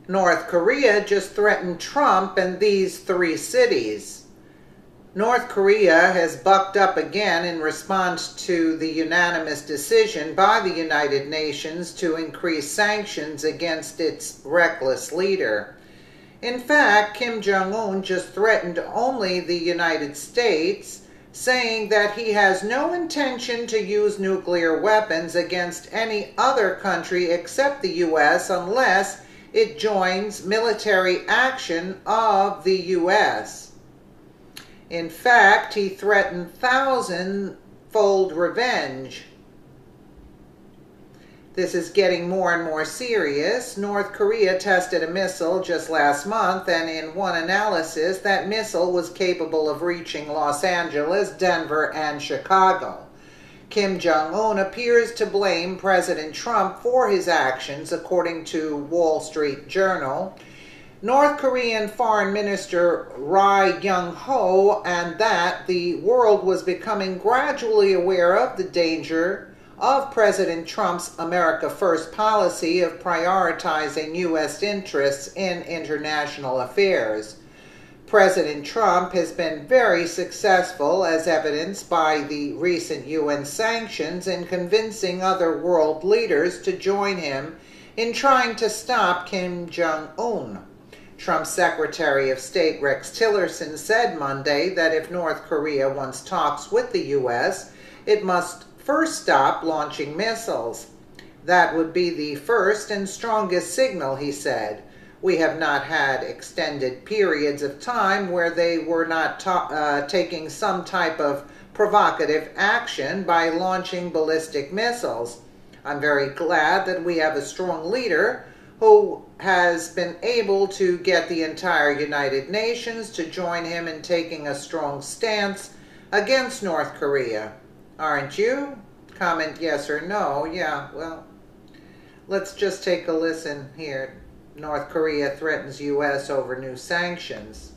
North Korea just threatened Trump in these three cities. North Korea has bucked up again in response to the unanimous decision by the United Nations to increase sanctions against its reckless leader. In fact, Kim Jong-un just threatened only the United States, saying that he has no intention to use nuclear weapons against any other country except the U.S. unless it joins military action of the U.S. In fact, he threatened thousand-fold revenge. This is getting more and more serious. North Korea tested a missile just last month, and in one analysis, that missile was capable of reaching Los Angeles, Denver, and Chicago. Kim Jong-un appears to blame President Trump for his actions, according to Wall Street Journal. North Korean Foreign Minister Ri Yong-ho, and that the world was becoming gradually aware of the danger of President Trump's America First policy of prioritizing U.S. interests in international affairs. President Trump has been very successful, as evidenced by the recent UN sanctions, in convincing other world leaders to join him in trying to stop Kim Jong-un. Trump's Secretary of State Rex Tillerson said Monday that if North Korea wants talks with the U.S., it must first stop launching missiles. That would be the first and strongest signal, he said. We have not had extended periods of time where they were not taking some type of provocative action by launching ballistic missiles. I'm very glad that we have a strong leader who has been able to get the entire United Nations to join him in taking a strong stance against North Korea. Aren't you? Comment yes or no. Yeah, well, let's just take a listen here. North Korea threatens U.S. over new sanctions.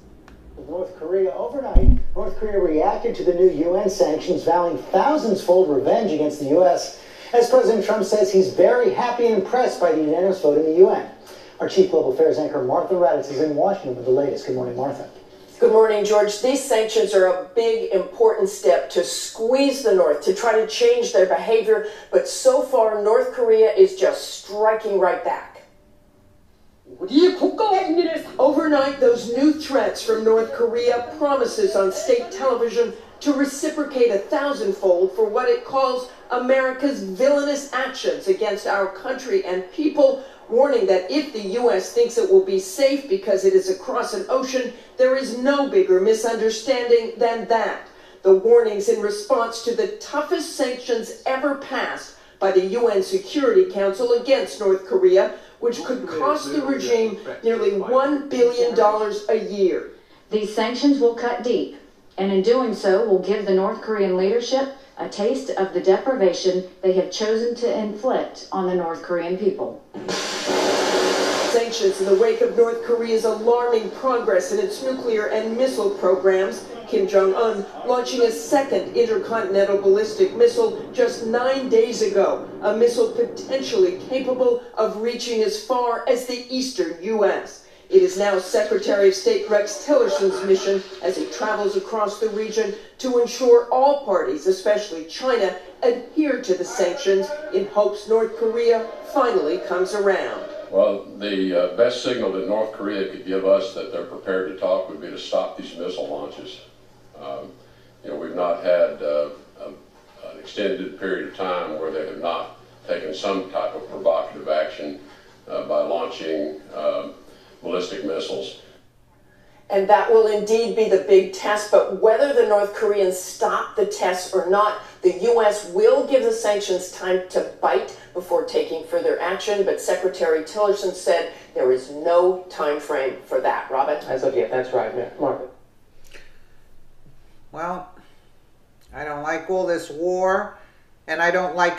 North Korea overnight, North Korea reacted to the new UN sanctions, vowing thousands-fold revenge against the U.S. As President Trump says, he's very happy and impressed by the unanimous vote in the UN. Our Chief Global Affairs anchor Martha Raddatz is in Washington with the latest. Good morning, Martha. Good morning, George. These sanctions are a big, important step to squeeze the North, to try to change their behavior. But so far, North Korea is just striking right back. Overnight, those new threats from North Korea, promises on state television to reciprocate 1,000-fold for what it calls America's villainous actions against our country and people, warning that if the U.S. thinks it will be safe because it is across an ocean, there is no bigger misunderstanding than that. The warnings in response to the toughest sanctions ever passed by the UN Security Council against North Korea, which could cost the regime nearly $1 billion a year. These sanctions will cut deep, and in doing so will give the North Korean leadership a taste of the deprivation they have chosen to inflict on the North Korean people. Sanctions in the wake of North Korea's alarming progress in its nuclear and missile programs. Kim Jong-un launching a second intercontinental ballistic missile just 9 days ago, a missile potentially capable of reaching as far as the eastern U.S. It is now Secretary of State Rex Tillerson's mission as he travels across the region to ensure all parties, especially China, adhere to the sanctions in hopes North Korea finally comes around. Well, the best signal that North Korea could give us that they're prepared to talk would be to stop these missile launches. We've not had an extended period of time where they have not taken some type of provocative action by launching ballistic missiles. And that will indeed be the big test, but whether the North Koreans stop the tests or not, the U.S. will give the sanctions time to bite before taking further action, but Secretary Tillerson said there is no time frame for that. Robin? As of yet, that's right, Margaret. Well, I don't like all this war, and I don't like